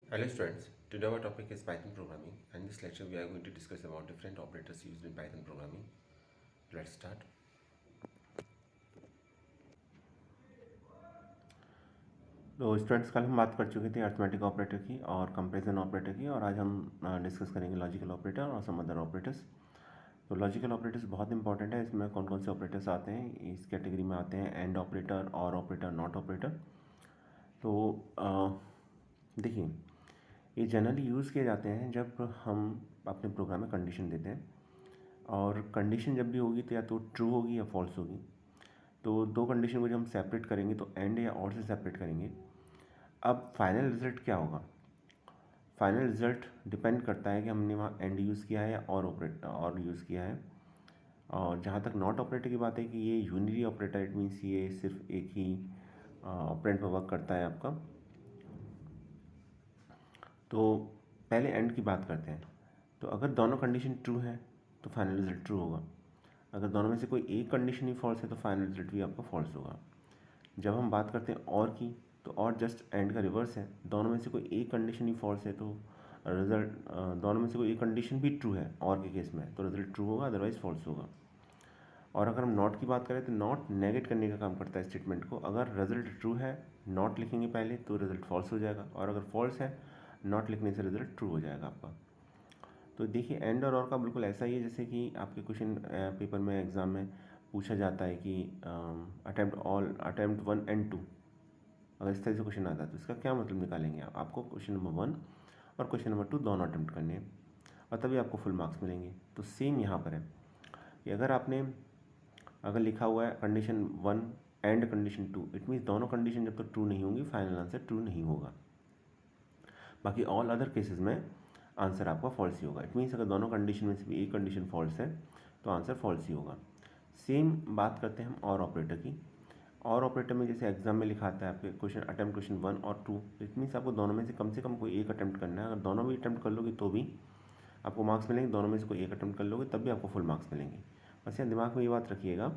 Hello students, today our topic is Python programming and in this lecture we are going to discuss about different operators used in Python programming. Let's start. तो students कल हम बात कर चुके थे arithmetic operator की और comparison operator की और आज हम डिस्कस करेंगे लॉजिकल ऑपरेटर और सम अदर ऑपरेटर्स। तो लॉजिकल ऑपरेटर्स बहुत इंपॉर्टेंट है। इसमें कौन कौन से ऑपरेटर्स आते हैं, इस कैटेगरी में आते हैं एंड ऑपरेटर, और ऑपरेटर, नॉट ऑपरेटर। तो देखिए, ये जनरली यूज़ किए जाते हैं जब हम अपने प्रोग्राम में कंडीशन देते हैं, और कंडीशन जब भी होगी तो या तो ट्रू होगी या फॉल्स होगी। तो दो कंडीशन को जब हम सेपरेट करेंगे तो एंड या और से सेपरेट करेंगे। अब फाइनल रिज़ल्ट क्या होगा? फाइनल रिज़ल्ट डिपेंड करता है कि हमने वहाँ एंड यूज़ किया है या और यूज़ किया है। और जहाँ तक नॉट ऑपरेटर की बात है कि ये यूनिरी ऑपरेटर, इट मीन्स ये सिर्फ एक ही ऑपरेंड पर वर्क करता है आपका। तो पहले एंड की बात करते हैं। तो अगर दोनों कंडीशन ट्रू है तो फाइनल रिज़ल्ट ट्रू होगा। अगर दोनों में से कोई एक कंडीशन ही फॉल्स है तो फाइनल रिज़ल्ट भी आपका फॉल्स होगा। जब हम बात करते हैं और की, तो और जस्ट एंड का रिवर्स है। दोनों में से कोई एक कंडीशन ही फॉल्स है तो रिजल्ट, दोनों में से कोई एक कंडीशन भी ट्रू है और के केस में, तो रिजल्ट ट्रू होगा, अदरवाइज फॉल्स होगा। और अगर हम नॉट की बात करें तो नॉट नेगेट करने का काम करता है स्टेटमेंट को। अगर रिजल्ट ट्रू है, नॉट लिखेंगे पहले तो रिजल्ट फॉल्स हो जाएगा, और अगर फॉल्स है, नॉट लिखने से रिजल्ट ट्रू हो जाएगा आपका। तो देखिए, एंड और का बिल्कुल ऐसा ही है जैसे कि आपके क्वेश्चन पेपर में, एग्ज़ाम में पूछा जाता है कि अटैम्प्ट 1 एंड 2। अगर इस तरह से क्वेश्चन आता है तो इसका क्या मतलब निकालेंगे आप? आपको क्वेश्चन नंबर 1 और क्वेश्चन नंबर 2 दोनों अटैम्प्ट करने हैं, और तभी आपको फुल मार्क्स मिलेंगे। तो सेम यहाँ पर है कि अगर लिखा हुआ है condition 1 and condition 2, it means दोनों कंडीशन जब तक ट्रू नहीं होंगी फाइनल आंसर ट्रू नहीं होगा। बाकी ऑल अदर केसेस में आंसर आपका फॉल्स ही होगा। इट मीन्स अगर दोनों कंडीशन में से भी एक कंडीशन फॉल्स है तो आंसर फॉल्स ही होगा। सेम बात करते हैं हम और ऑपरेटर की। और ऑपरेटर में जैसे एग्जाम में लिखा आता है आपके क्वेश्चन 1 और 2, इट मीन्स आपको दोनों में से कम कोई एक अटैम्प्ट करना है। अगर दोनों भी अटैम्प्ट कर लोगे तो भी आपको मार्क्स मिलेंगे, दोनों में से कोई एक अटैम्प्ट कर लोगे तब भी आपको फुल मार्क्स मिलेंगे। बस यहाँ दिमाग में ये बात रखिएगा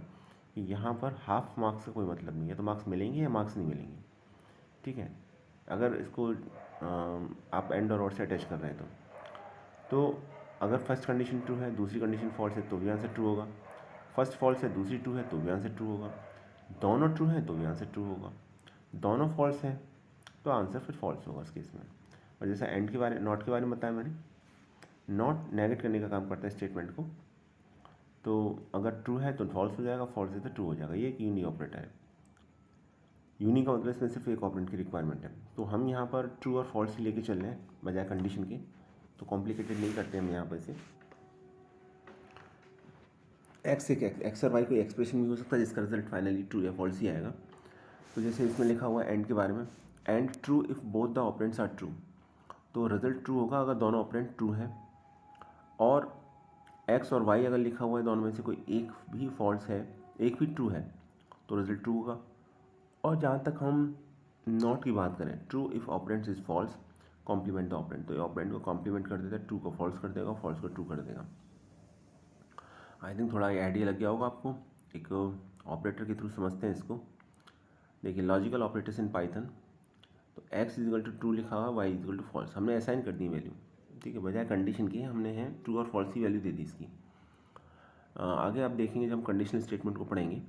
कि यहाँ पर हाफ मार्क्स का कोई मतलब नहीं है, तो मार्क्स मिलेंगे या मार्क्स नहीं मिलेंगे। ठीक है, अगर इसको आप एंड और से अटैच कर रहे हैं तो अगर फर्स्ट कंडीशन ट्रू है, दूसरी कंडीशन फॉल्स है तो भी आंसर ट्रू होगा। फर्स्ट फॉल्स है, दूसरी ट्रू है तो भी आंसर ट्रू होगा। दोनों ट्रू हैं तो भी आंसर ट्रू होगा। दोनों फॉल्स हैं तो आंसर फिर फॉल्स होगा उस केस में। और जैसा एंड के बारे, नॉट के बारे में बताया मैंने, नॉट नेगेट करने का काम करता है स्टेटमेंट को। तो अगर ट्रू है तो फॉल्स हो जाएगा, फॉल्स है तो ट्रू हो जाएगा। ये एक यूनी ऑपरेटर है। यूनी का मतलब इसमें सिर्फ एक ऑपरेंट की रिक्वायरमेंट है। तो हम यहाँ पर ट्रू और फॉल्स ही लेके चल रहे हैं बजाय कंडीशन के। तो कॉम्प्लिकेटेड नहीं करते हम यहाँ पर इसे। एक्स और वाई कोई एक्सप्रेशन भी हो सकता है जिसका रिजल्ट फाइनली ट्रू या फॉल्स ही आएगा। तो जैसे इसमें लिखा हुआ है एंड के बारे में, and true if both the operands are true. तो रिजल्ट ट्रू होगा अगर दोनों ऑपरेंट ट्रू है। और एक्स और वाई अगर लिखा हुआ है दोनों में से कोई एक भी फॉल्स है, एक भी ट्रू है, तो रिजल्ट ट्रू होगा। और जहाँ तक हम नॉट की बात करें, true if operands is false complement the operand, तो ये ऑपरेंट को कॉम्प्लीमेंट कर देता है, ट्रू को फॉल्स कर देगा, फॉल्स को ट्रू कर देगा। आई थिंक थोड़ा आइडिया लग गया होगा आपको। एक ऑपरेटर के थ्रू समझते हैं इसको। देखिए, लॉजिकल ऑपरेटर्स इन पाइथन। तो एक्स इजिकल टू ट्रू लिखा हुआ, वाई इजिकल टू फॉल्स, हमने असाइन कर दी वैल्यू। ठीक है, बजाय कंडीशन की हमने है ट्रू और फॉल्स की वैल्यू दे दी इसकी। आगे आप देखेंगे जब हम कंडीशनल स्टेटमेंट को पढ़ेंगे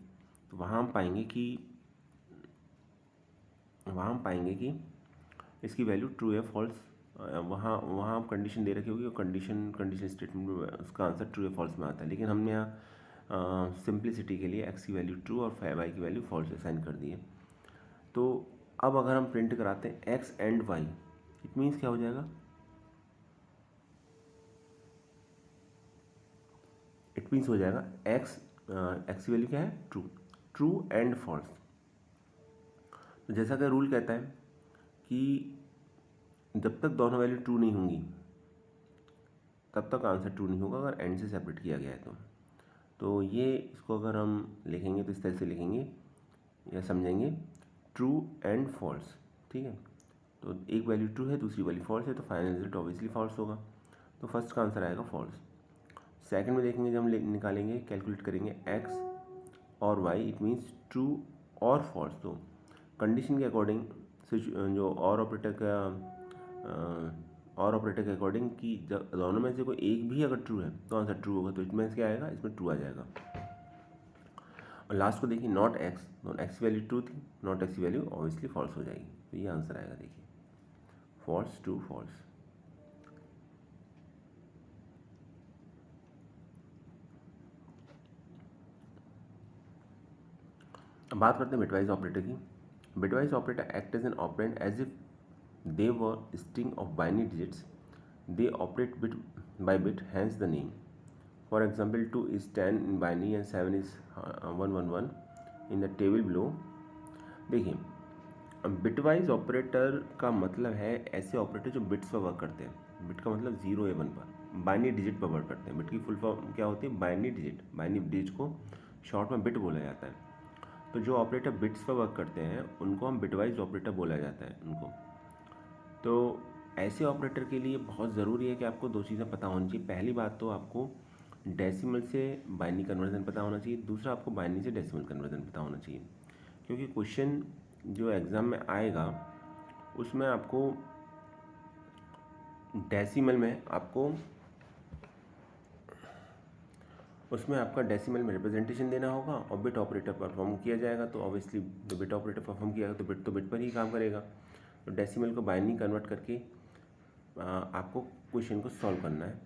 तो वहाँ हम पाएंगे कि इसकी वैल्यू ट्रू या फॉल्स, वहाँ वहाँ आप कंडीशन दे रखी होगी और कंडीशन स्टेटमेंट में उसका आंसर ट्रू या फॉल्स में आता है। लेकिन हमने यहाँ सिंप्लिसिटी के लिए एक्स की वैल्यू ट्रू और वाई की वैल्यू फॉल्स असाइन कर दी है। तो अब अगर हम प्रिंट कराते हैं X and Y, it means क्या हो जाएगा? इट मीन्स हो जाएगा एक्स की वैल्यू क्या है? ट्रू। True and false. तो जैसा कि रूल कहता है कि जब तक दोनों वैल्यू ट्रू नहीं होंगी तब तक आंसर ट्रू नहीं होगा, अगर एंड से सेपरेट किया गया है तो ये इसको अगर हम लिखेंगे तो इस तरह से लिखेंगे या समझेंगे, ट्रू एंड फॉल्स। ठीक है, तो एक वैल्यू ट्रू है, दूसरी वैल्यू फॉल्स है, तो फाइनल रिजल्ट ऑब्वियसली फॉल्स होगा। तो फर्स्ट का आंसर आएगा फॉल्स। सेकंड में देखेंगे, जब हम निकालेंगे, कैलकुलेट करेंगे एक्स और वाई, इट मीन्स ट्रू और फॉल्स। तो कंडीशन के अकॉर्डिंग जो और ऑपरेटर का और ऑपरेटर के अकॉर्डिंग कि जब दोनों में से कोई एक भी अगर ट्रू है तो आंसर ट्रू होगा, तो इसमें क्या आएगा, इसमें ट्रू आ जाएगा। और लास्ट को देखिए नॉट एक्स की वैल्यू ट्रू थी, नॉट एक्स की वैल्यू ऑब्वियसली फॉल्स हो जाएगी, तो ये आंसर आएगा। देखिए फॉल्स ट्रू फॉल्स। अब बात करते हैं बिटवाइज ऑपरेटर की। Bitwise operator act as an operand as if they were string of binary digits, they operate bit by bit, hence the name. For example 2 is 10 in binary and 7 is 111 in the table below। देखिए bitwise operator का मतलब है ऐसे operator जो bits पर work करते हैं। Bit का मतलब 0 या 1 पर, बाइनरी डिजिट पर वर्क करते हैं। बिट की फुल फॉर्म क्या होती है, बाइनरी डिजिट। बाइनरी डिजिट को शॉर्ट में बिट बोला जाता है। तो जो ऑपरेटर बिट्स पर वर्क करते हैं उनको हम बिटवाइज ऑपरेटर बोला जाता है उनको। तो ऐसे ऑपरेटर के लिए बहुत ज़रूरी है कि आपको दो चीज़ें पता होनी चाहिए। पहली बात तो आपको डेसिमल से बाइनरी कन्वर्जन पता होना चाहिए, दूसरा आपको बाइनरी से डेसिमल कन्वर्जन पता होना चाहिए। क्योंकि क्वेश्चन जो एग्ज़ाम में आएगा उसमें आपको डेसिमल में उसमें आपका डेसिमल में रिप्रेजेंटेशन देना होगा और बिट ऑपरेटर परफॉर्म किया जाएगा। तो ऑब्वियसली जो बिट ऑपरेटर परफॉर्म किया तो बिट पर ही काम करेगा। तो डेसिमल को बाइनरी कन्वर्ट करके आपको क्वेश्चन को सॉल्व करना है।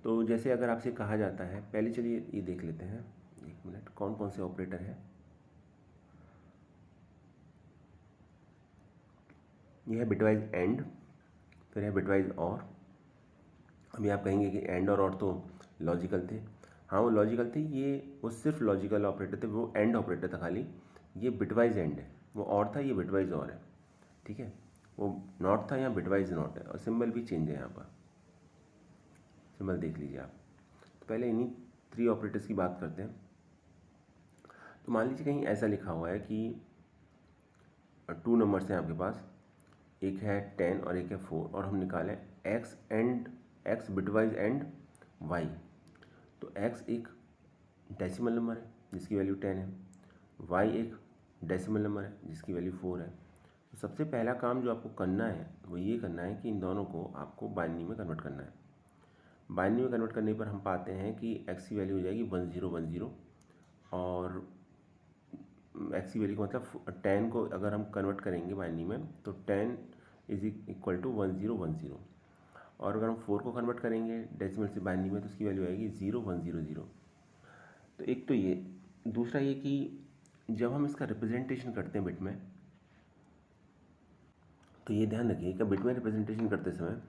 तो जैसे अगर आपसे कहा जाता है, पहले चलिए ये देख लेते हैं, एक मिनट, कौन कौन से ऑपरेटर है। ये है बिटवाइज एंड, फिर है बिटवाइज और। अभी आप कहेंगे कि एंड और तो लॉजिकल थे। हाँ वो लॉजिकल थे, वो सिर्फ लॉजिकल ऑपरेटर थे, वो एंड ऑपरेटर था खाली। ये बिटवाइज एंड है, वो और था, ये बिटवाइज और है। ठीक है, वो नॉट था, यहाँ बिटवाइज नॉट है। और सिंबल भी चेंज है, यहाँ पर सिंबल देख लीजिए आप। तो पहले इन्हीं 3 ऑपरेटर्स की बात करते हैं। तो मान लीजिए कहीं ऐसा लिखा हुआ है कि 2 नंबर्स हैं आपके पास, एक है 10 और एक है 4, और हम निकालें एक्स बिटवाइज एंड वाई। तो एक्स एक डेसिमल नंबर है जिसकी वैल्यू 10 है, वाई एक डेसिमल नंबर है जिसकी वैल्यू 4 है। तो सबसे पहला काम जो आपको करना है वो ये करना है कि इन दोनों को आपको बाइनरी में कन्वर्ट करना है। बाइनरी में कन्वर्ट करने पर हम पाते हैं कि एक्स की वैल्यू हो जाएगी 1010, और एक्स की वैल्यू का मतलब 10 को अगर हम कन्वर्ट करेंगे बाइनरी में तो 10 इज इक्वल टू 1010। और अगर हम 4 को कन्वर्ट करेंगे डेसिमल से बाइनरी में तो उसकी वैल्यू आएगी 0100। तो एक तो ये, दूसरा ये कि जब हम इसका रिप्रेजेंटेशन करते हैं बिट में, तो ये ध्यान रखिए कि बिट में रिप्रेजेंटेशन करते समय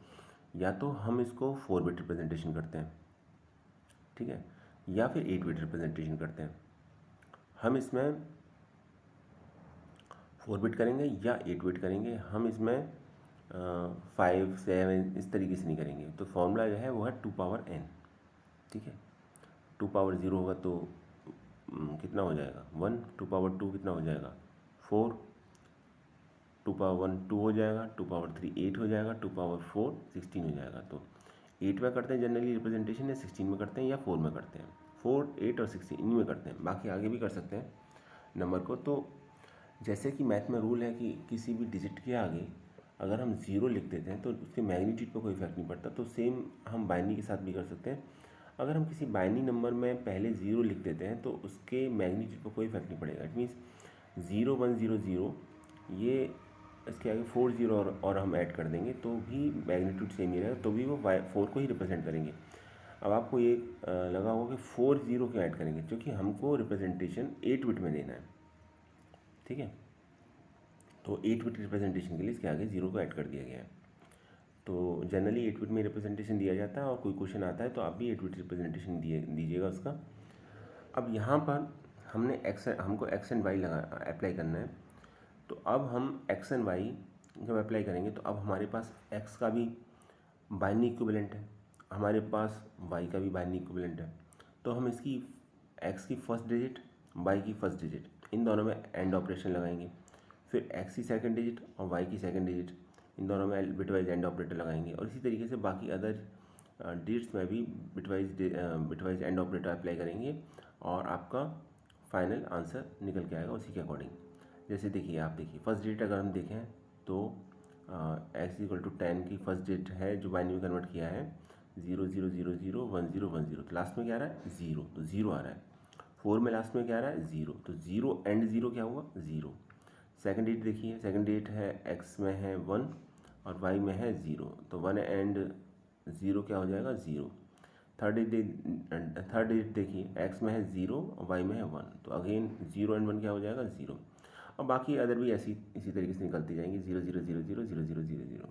या तो हम इसको 4 बिट रिप्रेजेंटेशन करते हैं, ठीक है, या फिर 8 बिट रिप्रेजेंटेशन करते हैं। हम इसमें 4 बिट करेंगे या 8 बिट करेंगे, हम इसमें 5 7 इस तरीके से नहीं करेंगे। तो फॉर्मूला जो है वो है 2 पावर n, ठीक है। 2 पावर 0 होगा तो कितना हो जाएगा 1, 2 पावर 2 कितना हो जाएगा 4, 2 पावर 1 2 हो जाएगा, 2 पावर 3 8 हो जाएगा, 2 पावर 4 16 हो जाएगा। तो 8 में करते हैं जनरली रिप्रेजेंटेशन, या 16 में करते हैं, या 4 में करते हैं। 4 8 और 16 इन्हीं में करते हैं, बाकी आगे भी कर सकते हैं नंबर को। तो जैसे कि मैथ में रूल है कि किसी भी डिजिट के आगे अगर हम 0 लिख देते हैं तो उसके मैग्नीट्यूड पर कोई इफेक्ट नहीं पड़ता। तो सेम हम बाइनरी के साथ भी कर सकते हैं। अगर हम किसी बाइनरी नंबर में पहले 0 लिख देते हैं तो उसके मैग्नीट्यूड पर कोई इफेक्ट नहीं पड़ेगा। इट मीन्स 0100, ये इसके आगे 40 और हम ऐड कर देंगे तो भी मैग्नीट्यूड सेम ही रहेगा, तो भी वो 4 को ही रिप्रेजेंट करेंगे। अब आपको ये लगा होगा कि 40 क्यों ऐड करेंगे, क्योंकि हमको रिप्रेजेंटेशन 8 बिट में देना है, ठीक है। तो 8 बिट रिप्रेजेंटेशन के लिए इसके आगे 0 को ऐड कर दिया गया है। तो जनरली 8 बिट में रिप्रेजेंटेशन दिया जाता है, और कोई क्वेश्चन आता है तो आप भी 8 बिट रिप्रेजेंटेशन दीजिएगा उसका। अब यहाँ पर हमको एक्स एंड वाई अप्लाई करना है। तो अब हम एक्स एंड वाई जब अप्लाई करेंगे तो अब हमारे पास एक्स का भी बाइनरी इक्विवेलेंट है, हमारे पास वाई का भी बाइनरी इक्विवेलेंट है। तो हम इसकी एक्स की फर्स्ट डिजिट, वाई की फर्स्ट डिजिट, इन दोनों में एंड ऑपरेशन लगाएंगे। फिर एक्स की सेकंड डिजिट और वाई की सेकंड डिजिट, इन दोनों में बिटवाइज एंड ऑपरेटर लगाएंगे। और इसी तरीके से बाकी अदर डिजिट्स में भी बिटवाइज एंड ऑपरेटर अप्लाई करेंगे, और आपका फाइनल आंसर निकल के आएगा उसी के अकॉर्डिंग। जैसे देखिए, आप देखिए फर्स्ट डिजिट अगर हम देखें तो एक्स इक्वल टू 10 की फर्स्ट डिजिट है जो बाइनरी में कन्वर्ट किया है 0 0 0 0 1 0 1 0, तो लास्ट में क्या आ रहा है 0, तो 0 आ रहा है। 4 में लास्ट में क्या आ रहा है 0, तो 0 एंड 0 क्या हुआ 0। सेकंड डिजिट देखिए, सेकंड डिजिट है एक्स में है 1 और वाई में है 0, तो 1 एंड 0 क्या हो जाएगा 0। थर्ड डिजिट देखिए, एक्स में है 0 और वाई में है 1, तो अगेन 0 एंड 1 क्या हो जाएगा 0। और बाकी अदर भी इसी तरीके से निकलती जाएंगी 0 0 0 0 0 0 0 0।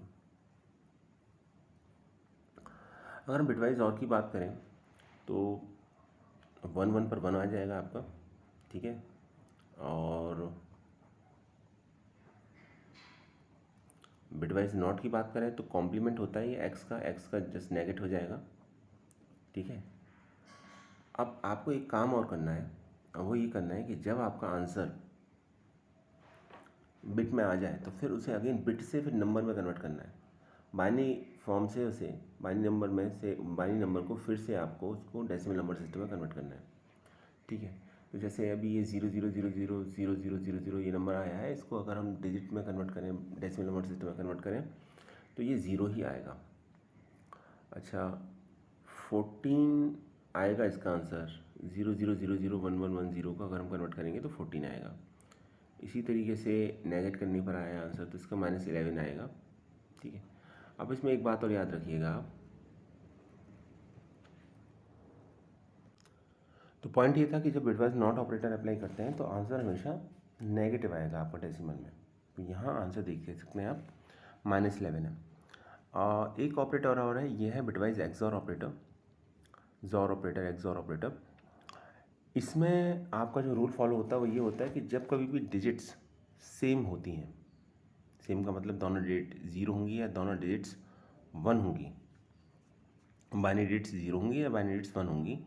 अगर हम बिटवाइज और की बात करें तो 1 1 पर 1 आ जाएगा आपका, ठीक है। और बिटवाइज नॉट की बात करें तो कॉम्प्लीमेंट होता है ये एक्स का जस्ट नेगेट हो जाएगा, ठीक है। अब आपको एक काम और करना है, वो ये करना है कि जब आपका आंसर बिट में आ जाए तो फिर उसे अगेन बिट से फिर नंबर में कन्वर्ट करना है। बाइनरी फॉर्म से उसे बाइनरी नंबर को फिर से आपको उसको डेसिमल नंबर सिस्टम में कन्वर्ट करना है, ठीक है। तो जैसे अभी ये 0 0 0 0 0 0 0 0 ये नंबर आया है, इसको अगर हम डिजिट में कन्वर्ट करें, डेसिमल नंबर सिस्टम में कन्वर्ट करें तो ये 0 ही आएगा। अच्छा 14 आएगा इसका आंसर, 0 0 0 0 1 1 1 0 को अगर हम कन्वर्ट करेंगे तो 14 आएगा। इसी तरीके से नेगेट करने पर आया आंसर तो इसका -11 आएगा, ठीक है। अब इसमें एक बात और याद रखिएगा आप, तो पॉइंट ये था कि जब बिटवाइज नॉट ऑपरेटर अप्लाई करते हैं तो आंसर हमेशा नेगेटिव आएगा आपका डेसिमल में। तो यहाँ आंसर देख सकते हैं आप -11 है। एक ऑपरेटर और है, ये है bitwise XOR operator, jaw operator, XOR operator. इसमें आपका जो रूल फॉलो होता है वो ये होता है कि जब कभी भी डिजिट्स सेम होती हैं, सेम का मतलब दोनों डिजिट 0 होंगी या दोनों डिजिट्स 1 होंगी, बाइनरी डिजिट्स 0 होंगी या बाइनरी डिजिट्स 1 होंगी,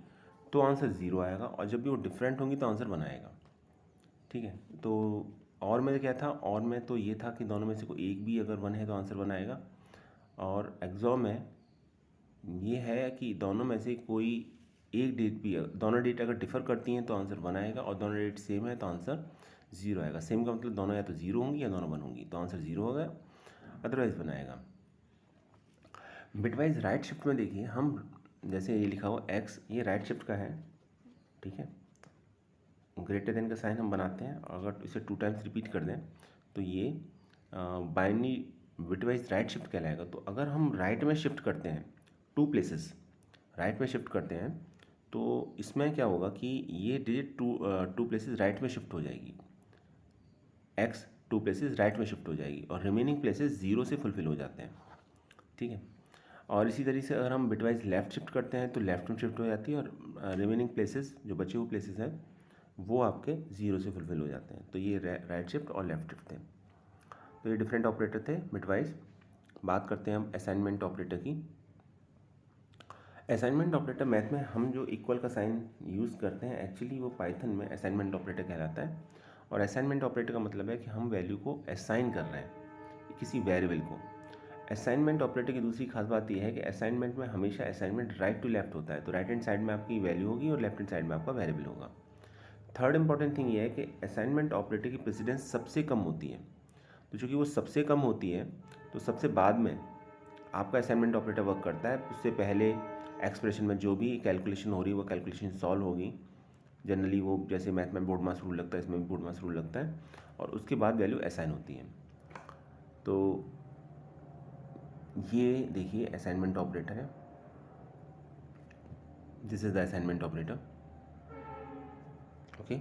तो आंसर 0 आएगा। और जब भी वो डिफरेंट होंगी तो आंसर 1 आएगा, ठीक है। तो और में क्या था, और में तो ये था कि दोनों में से कोई एक भी अगर 1 है तो आंसर 1 आएगा। और एक्सॉर में ये है कि दोनों में से कोई एक डिजिट भी, दोनों डिजिट अगर डिफर करती हैं तो आंसर 1 आएगा, और दोनों डिजिट सेम है तो आंसर 0 आएगा। सेम का मतलब दोनों या तो 0 होंगी या दोनों 1 होंगी, तो आंसर 0 होगा, अदरवाइज 1 आएगा। बिटवाइज राइट शिफ्ट में देखिए, हम जैसे ये लिखा हुआ एक्स, ये राइट शिफ्ट का है, ठीक है। ग्रेटर देन का साइन हम बनाते हैं, अगर इसे 2 टाइम्स रिपीट कर दें तो ये बाइनरी बिटवाइज राइट शिफ्ट कहलाएगा। तो अगर हम राइट में शिफ्ट करते हैं 2 प्लेसेस, राइट में शिफ्ट करते हैं तो इसमें क्या होगा कि ये डिजिट 2 प्लेसेस राइट में शिफ्ट हो जाएगी, एक्स 2 प्लेसेस राइट में शिफ्ट हो जाएगी, और रिमेनिंग प्लेसेस 0 से फुलफिल हो जाते हैं, ठीक है। और इसी तरीके से अगर हम बिटवाइज लेफ्ट शिफ्ट करते हैं तो लेफ्ट में शिफ्ट हो जाती है, और रिमेनिंग प्लेसेस जो बचे हुए प्लेसेस हैं वो आपके 0 से फुलफिल हो जाते हैं। तो ये राइट शिफ्ट और लेफ्ट शिफ्ट थे। तो ये डिफरेंट ऑपरेटर थे बिटवाइज। बात करते हैं हम असाइनमेंट ऑपरेटर की। असाइनमेंट ऑपरेटर मैथ में हम जो इक्वल का साइन यूज़ करते हैं, एक्चुअली वो पाइथन में असाइनमेंट ऑपरेटर कहलाता है। और असाइनमेंट ऑपरेटर का मतलब है कि हम वैल्यू को असाइन कर रहे हैं किसी वेरिएबल को। असाइनमेंट ऑपरेटर की दूसरी खास बात यह है कि असाइनमेंट में हमेशा असाइनमेंट राइट टू लेफ्ट होता है, तो राइट हैंड साइड में आपकी वैल्यू होगी और लेफ्ट हैंड साइड में आपका वेरिएबल होगा। थर्ड इंपॉर्टेंट थिंग ये है कि असाइनमेंट ऑपरेटर की प्रेसिडेंस सबसे कम होती है, तो चूँकि वो सबसे कम होती है तो सबसे बाद में आपका असाइनमेंट ऑपरेटर वर्क करता है। उससे पहले एक्सप्रेशन में जो भी कैलकुलेशन हो रही है वो कैलकुलेशन सॉल्व होगी। जनरली वो जैसे मैथ में बोर्ड मास रूल लगता है, इसमें भी बोर्ड मास रूल लगता है, और उसके बाद वैल्यू असाइन होती है। तो ये देखिए असाइनमेंट ऑपरेटर है, this is the assignment operator, okay.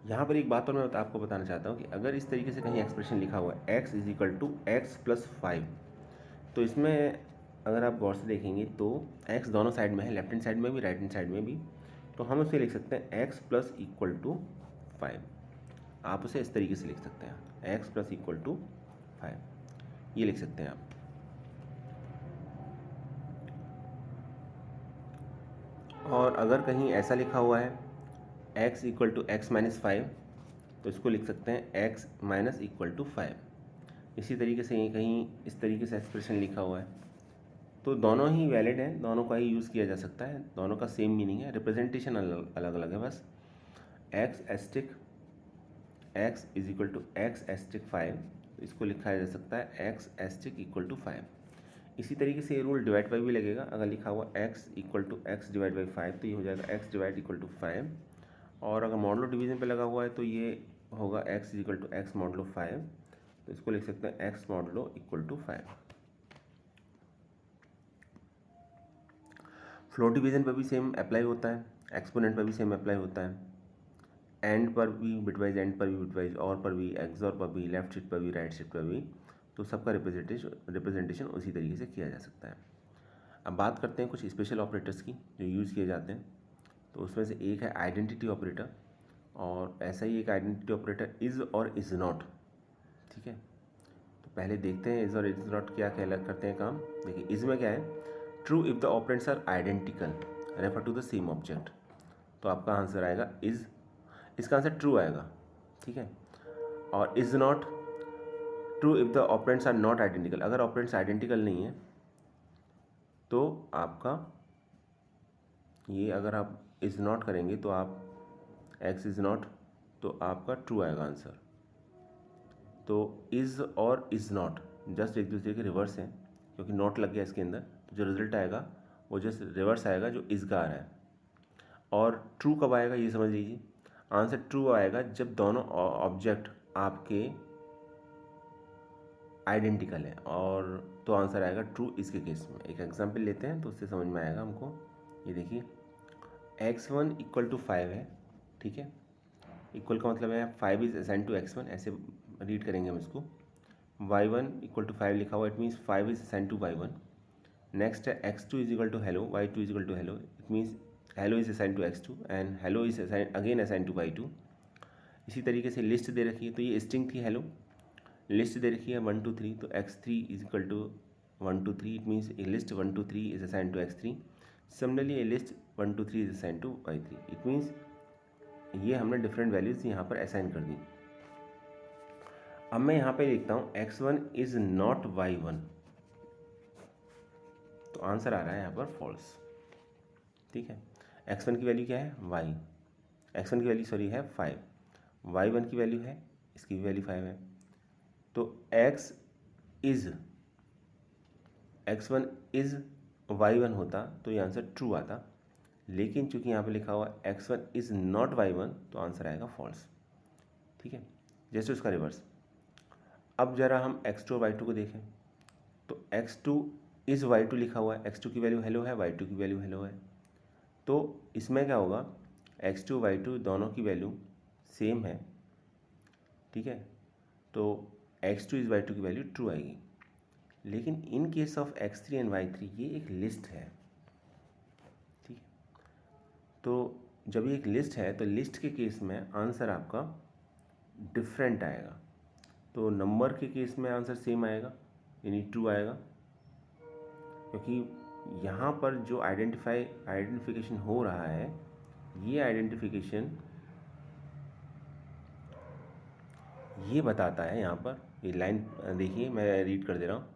यहाँ पर एक बात और मैं आपको बताना चाहता हूँ कि अगर इस तरीके से कहीं एक्सप्रेशन लिखा हुआ है x is equal to X plus 5, तो इसमें अगर आप गौर से देखेंगे तो x दोनों साइड में है, लेफ्ट हैंड साइड में भी राइट हैंड साइड में भी, तो हम उसे लिख सकते हैं x प्लस इक्वल टू 5। आप उसे इस तरीके से लिख सकते हैं x प्लस इक्वल टू 5, ये लिख सकते हैं आप। और अगर कहीं ऐसा लिखा हुआ है x equal to X minus 5, तो इसको लिख सकते हैं x माइनस इक्वल टू 5। इसी तरीके से ये कहीं इस तरीके से एक्सप्रेशन लिखा हुआ है, तो दोनों ही वैलिड हैं, दोनों का ही यूज़ किया जा सकता है, दोनों का सेम मीनिंग है, रिप्रेजेंटेशन अलग अलग है बस। x asterisk x is equal to X asterisk 5, इसको लिखा जा सकता है एक्स एस्टिक इक्वल टू 5। इसी तरीके से ये रूल डिवाइड बाई भी लगेगा। अगर लिखा हुआ x equal to X divide by 5 तो ये हो जाएगा x डिवाइड इक्वल टू 5, और अगर मॉडलो डिवीजन पे लगा हुआ है तो ये होगा x equal to X modulo 5, तो इसको लिख सकते हैं x modulo equal to 5। Float division पर भी सेम अप्लाई होता है, एक्सपोनेंट पर भी सेम अप्लाई होता है, एंड पर भी बिटवाइज, एंड पर भी बिटवाइज, और पर भी, एक्सॉर पर भी, लेफ्ट शिफ्ट पर भी, राइट शिफ्ट पर भी, तो सबका रिप्रेजेंटेशन उसी तरीके से किया जा सकता है। अब बात करते हैं कुछ स्पेशल ऑपरेटर्स की जो यूज़ किए जाते हैं। तो उसमें से एक है आइडेंटिटी ऑपरेटर, और ऐसा ही एक आइडेंटिटी ऑपरेटर इज़ और इज़ नॉट। ठीक है, तो पहले देखते हैं इज़ और इज़ नॉट क्या क्या करते हैं काम। देखिए इज़ में क्या है, true if the operands are identical refer to the same object, तो आपका आंसर आएगा इज़, इसका आंसर ट्रू आएगा। ठीक है, और is not, true if the operands are not identical, अगर ऑपरेंट्स आइडेंटिकल नहीं है तो आपका ये, अगर आप इज़ नॉट करेंगे तो आप एक्स इज़ नॉट, तो आपका ट्रू आएगा आंसर। तो इज़ और इज़ नॉट जस्ट एक दूसरे के रिवर्स हैं, क्योंकि नॉट लग गया इसके अंदर, तो जो रिजल्ट आएगा वो जस्ट रिवर्स आएगा जो इज़ का आ रहा है। और ट्रू कब आएगा ये समझ लीजिए, आंसर ट्रू आएगा जब दोनों ऑब्जेक्ट आपके आइडेंटिकल है, और तो आंसर आएगा ट्रू इसके केस में। एक एग्जांपल लेते हैं तो उससे समझ में आएगा हमको। ये देखिए x1 इक्वल टू 5 है। ठीक है, इक्वल का मतलब है 5 इज असाइन टू x1, ऐसे रीड करेंगे हम इसको। y1 इक्वल टू 5 लिखा हुआ, it means 5 is assign to y1। Next है x2 is equal to hello, y2 is equal to hello, it means hello is assign to x2 and hello is again assign to y2। इसी तरीके से list दे रखी है, तो ये string थी hello, list दे रखी है 1 2 3, तो x3 is equal to 1 2 3, it means a list 1 2 3 is assign to x3। Similarly a list 1 2 3 is assign to y3, it means ये हमने डिफरेंट वैल्यूज यहाँ पर असाइन कर दी। अब मैं यहाँ पे लिखता हूँ x1 इज नॉट y1, तो आंसर आ रहा है यहाँ पर फॉल्स। ठीक है, x1 की वैल्यू क्या है y, x1 की वैल्यू सॉरी है 5, y1 की वैल्यू है, इसकी भी वैल्यू 5 है, तो x1 इज y1 होता तो ये आंसर ट्रू आता, लेकिन चूंकि यहाँ पे लिखा हुआ x1 इज नॉट y1 तो आंसर आएगा फॉल्स। ठीक है, जैसे उसका रिवर्स। अब जरा हम x2 और y2 को देखें, तो x2 इज y2 लिखा हुआ है, x2 की वैल्यू हेलो है, y2 की वैल्यू हेलो है, तो इसमें क्या होगा, x2 y2 दोनों की वैल्यू सेम है। ठीक है, तो x2 इज y2 की वैल्यू ट्रू आएगी। लेकिन इन case of x3 and y3 ये एक लिस्ट है। ठीक है, तो जब ये एक लिस्ट है तो लिस्ट के केस में आंसर आपका डिफरेंट आएगा। तो नंबर के केस में आंसर सेम आएगा, यानी ट्रू आएगा, क्योंकि यहाँ पर जो आइडेंटिफिकेशन हो रहा है, ये आइडेंटिफिकेशन ये बताता है, यहाँ पर ये लाइन देखिए मैं रीड कर दे रहा हूँ।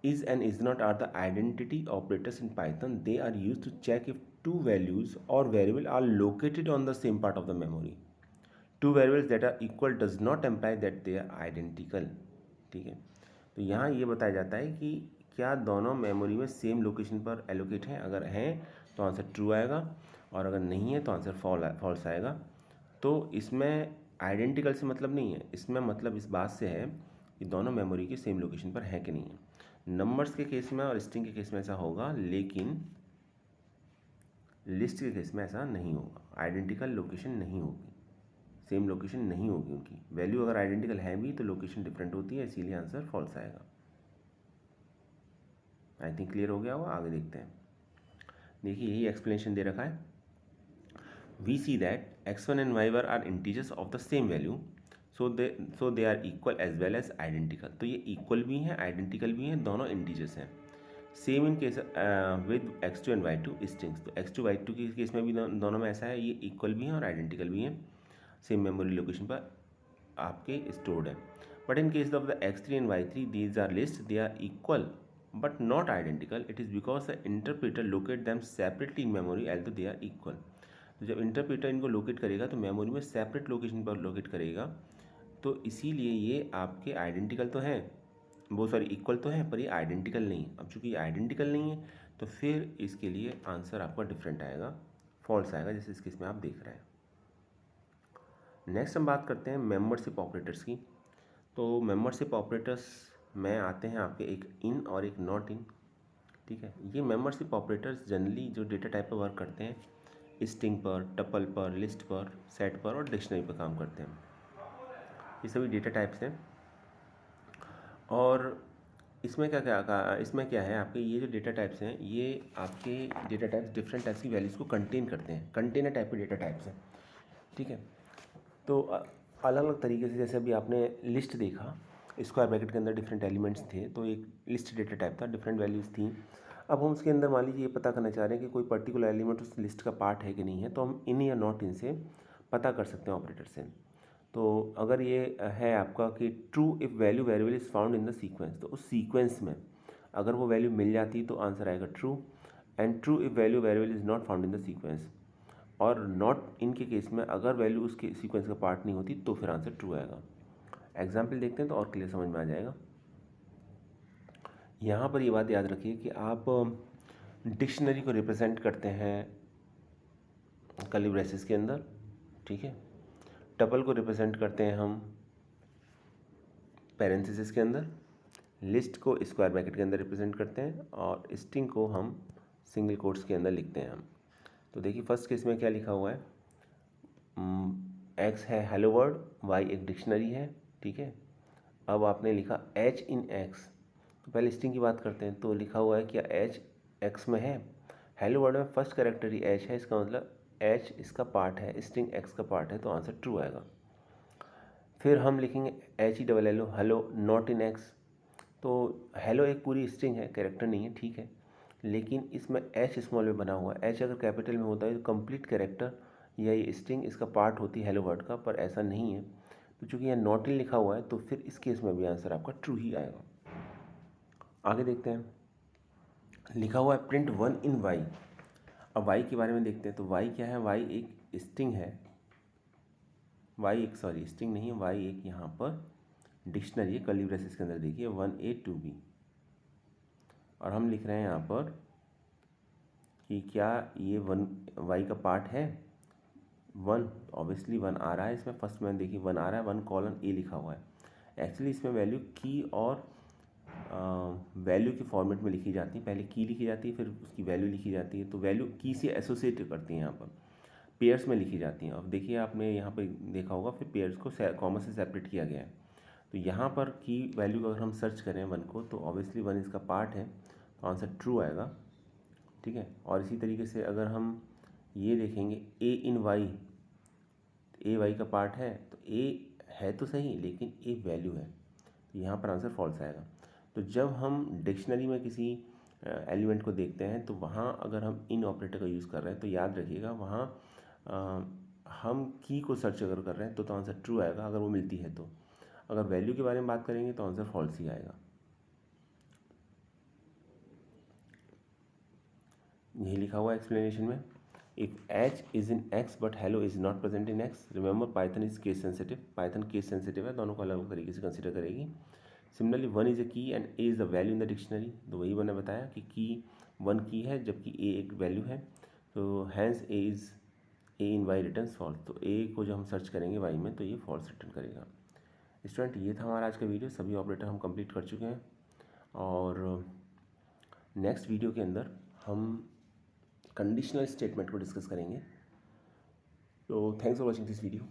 Is and is not are the identity operators in Python, they are use to check if two values और variable are located on the same part of the memory. Two variables that are equal does not employ that they are identical. ठीक है, तो यहाँ ये बताया जाता है कि क्या दोनों मेमोरी में सेम लोकेशन पर एलोकेट हैं, अगर हैं तो आंसर ट्रू आएगा, और अगर नहीं है तो आंसर फॉल्स आएगा। तो इसमें आइडेंटिकल से मतलब नहीं है, इसमें मतलब इस बात से है कि दोनों मेमोरी के सेम लोकेशन पर है कि नहीं है। नंबर्स के केस में और स्ट्रिंग के केस में ऐसा होगा, लेकिन लिस्ट के केस में ऐसा नहीं होगा, आइडेंटिकल लोकेशन नहीं होगी, सेम लोकेशन नहीं होगी उनकी वैल्यू। अगर आइडेंटिकल है भी तो लोकेशन डिफरेंट होती है, इसीलिए आंसर फॉल्स आएगा। आई थिंक क्लियर हो गया होगा, आगे देखते हैं। देखिए यही एक्सप्लेनेशन दे रखा है। We see that x1 and y1 are integers of the same value, so they are equal as well as identical. तो ये इक्वल भी हैं, आइडेंटिकल भी हैं, दोनों इंटीजर्स हैं। Same in case with x2 and y2 strings, तो x2 y2 के केस में भी दोनों में ऐसा है, ये इक्वल भी हैं और आइडेंटिकल भी हैं, सेम मेमोरी लोकेशन पर आपके स्टोर्ड है। But in case of the x3 and y3 these are list, they are equal but not identical. It is because the interpreter locate them separately in memory, although they are equal. तो जब interpreter इनको locate करेगा तो memory में separate location पर locate करेगा, तो इसीलिए ये आपके आइडेंटिकल तो हैं, वो सॉरी इक्वल तो है, पर ये आइडेंटिकल नहीं है। अब चूंकि ये आइडेंटिकल नहीं है तो फिर इसके लिए आंसर आपका डिफरेंट आएगा, फॉल्स आएगा, जैसे इस केस में आप देख रहे हैं। नेक्स्ट हम बात करते हैं मेंबरशिप ऑपरेटर्स की। तो मेंबरशिप ऑपरेटर्स में आते हैं आपके एक इन और एक नॉट इन। ठीक है, ये मेंबरशिप ऑपरेटर्स जनरली जो डेटा टाइप पर वर्क करते हैं, स्ट्रिंग पर, टपल पर, लिस्ट पर, सेट पर और डिक्शनरी पर काम करते हैं। ये सभी डेटा टाइप्स हैं। और इसमें इसमें क्या है, आपके ये जो डेटा टाइप्स हैं, ये आपके डेटा टाइप्स डिफरेंट टाइप्स की वैल्यूज़ को कंटेन करते हैं, कंटेनर टाइप के डेटा टाइप्स हैं। ठीक है, तो अलग अलग तरीके से, जैसे अभी आपने लिस्ट देखा, स्क्वायर ब्रैकेट के अंदर डिफरेंट एलिमेंट्स थे, तो एक लिस्ट डेटा टाइप था, डिफरेंट वैल्यूज़ थी। अब हम उसके अंदर मान लीजिए ये पता करना चाह रहे हैं कि कोई पर्टिकुलर एलिमेंट उस लिस्ट का पार्ट है कि नहीं है, तो हम इन या नॉट इन से पता कर सकते हैं ऑपरेटर से। तो अगर ये है आपका कि true if value variable is found in the sequence, तो उस सीक्वेंस में अगर वो वैल्यू मिल जाती तो आंसर आएगा true. And true if value variable is not found in the sequence, और नॉट इन के केस में अगर वैल्यू उसके सीक्वेंस का पार्ट नहीं होती तो फिर आंसर ट्रू आएगा। एग्जाम्पल देखते हैं तो और क्लियर समझ में आ जाएगा। यहाँ पर ये बात याद रखिए कि आप डिक्शनरी को रिप्रेजेंट करते हैं कर्ली ब्रेसेस के अंदर। ठीक है, टपल को रिप्रेजेंट करते हैं हम पैरेंथेसिस के अंदर, लिस्ट को स्क्वायर ब्रैकेट के अंदर रिप्रेजेंट करते हैं, और स्ट्रिंग को हम सिंगल कोट्स के अंदर लिखते हैं हम। तो देखिए फर्स्ट केस में क्या लिखा हुआ है, एक्स है हेलो वर्ड, वाई एक डिक्शनरी है। ठीक है, अब आपने लिखा एच इन एक्स, तो पहले स्ट्रिंग की बात करते हैं। तो लिखा हुआ है क्या एच एक्स में है, हेलो वर्ड में फर्स्ट कैरेक्टर ही एच है, इसका मतलब एच इसका पार्ट है, स्ट्रिंग एक्स का पार्ट है, तो आंसर ट्रू आएगा। फिर हम लिखेंगे H E double L O hello not in X, तो हेलो एक पूरी स्ट्रिंग है, कैरेक्टर नहीं है। ठीक है, लेकिन इसमें एच स्मॉल में बना हुआ है, एच अगर कैपिटल में होता है तो कंप्लीट कैरेक्टर या ये स्ट्रिंग इसका पार्ट होती है हेलो वर्ड का, पर ऐसा नहीं है। तो चूंकि यहाँ नॉट इन लिखा हुआ है तो फिर इस केस में भी आंसर आपका ट्रू ही आएगा। आगे देखते हैं, लिखा हुआ है प्रिंट 1 इन वाई। अब वाई के बारे में देखते हैं। तो वाई क्या है, वाई एक स्ट्रिंग है, वाई एक सॉरी स्ट्रिंग नहीं है, वाई एक यहाँ पर डिक्शनरी है, कर्ली ब्रेसेस के अंदर देखिए 1A 2B, और हम लिख रहे हैं यहाँ पर कि क्या ये 1 वाई का पार्ट है, 1, ऑब्वियसली 1 आ रहा है इसमें, फर्स्ट में देखिए 1 आ रहा है, 1 कॉलन ए लिखा हुआ है। एक्चुअली इसमें वैल्यू की और वैल्यू के फॉर्मेट में लिखी जाती है, पहले की लिखी जाती है फिर उसकी वैल्यू लिखी जाती है। तो वैल्यू की से एसोसिएट करती है, यहाँ पर पेयर्स में लिखी जाती हैं। अब देखिए आपने यहाँ पर देखा होगा, फिर पेयर्स को कॉमा से सेपरेट किया गया है। तो यहाँ पर की वैल्यू को अगर हम सर्च करें 1 को, तो ऑब्वियसली 1 इसका पार्ट है, तो आंसर ट्रू आएगा। ठीक है, और इसी तरीके से अगर हम ये देखेंगे ए इन वाई, ए वाई का पार्ट है, तो ए है तो सही लेकिन ए वैल्यू है, तो यहाँ पर आंसर फॉल्स आएगा। तो जब हम डिक्शनरी में किसी एलिमेंट को देखते हैं तो वहाँ अगर हम इन ऑपरेटर का यूज़ कर रहे हैं तो याद रखिएगा वहाँ हम की को सर्च अगर कर रहे हैं तो आंसर ट्रू आएगा अगर वो मिलती है। तो अगर वैल्यू के बारे में बात करेंगे तो आंसर फॉल्स ही आएगा। यही लिखा हुआ है एक्सप्लेनेशन में, if H is in x but hello is not present in x, remember Python is case sensitive, Python case sensitive है, दोनों को अलग अलग तरीके से कंसिडर करेगी। सिमिलरली 1 इज अ की and A is the value in the dictionary, तो वही मैंने बताया कि की 1 की है जबकि ए एक वैल्यू है, तो hence a is a in y return false, तो ए को जब हम सर्च करेंगे वाई में तो ये फॉल्स रिटर्न करेगा। स्टूडेंट ये था हमारा आज का वीडियो, सभी ऑपरेटर हम कंप्लीट कर चुके हैं, और नेक्स्ट वीडियो के अंदर हम कंडीशनल स्टेटमेंट को डिस्कस करेंगे। तो thanks for watching this video.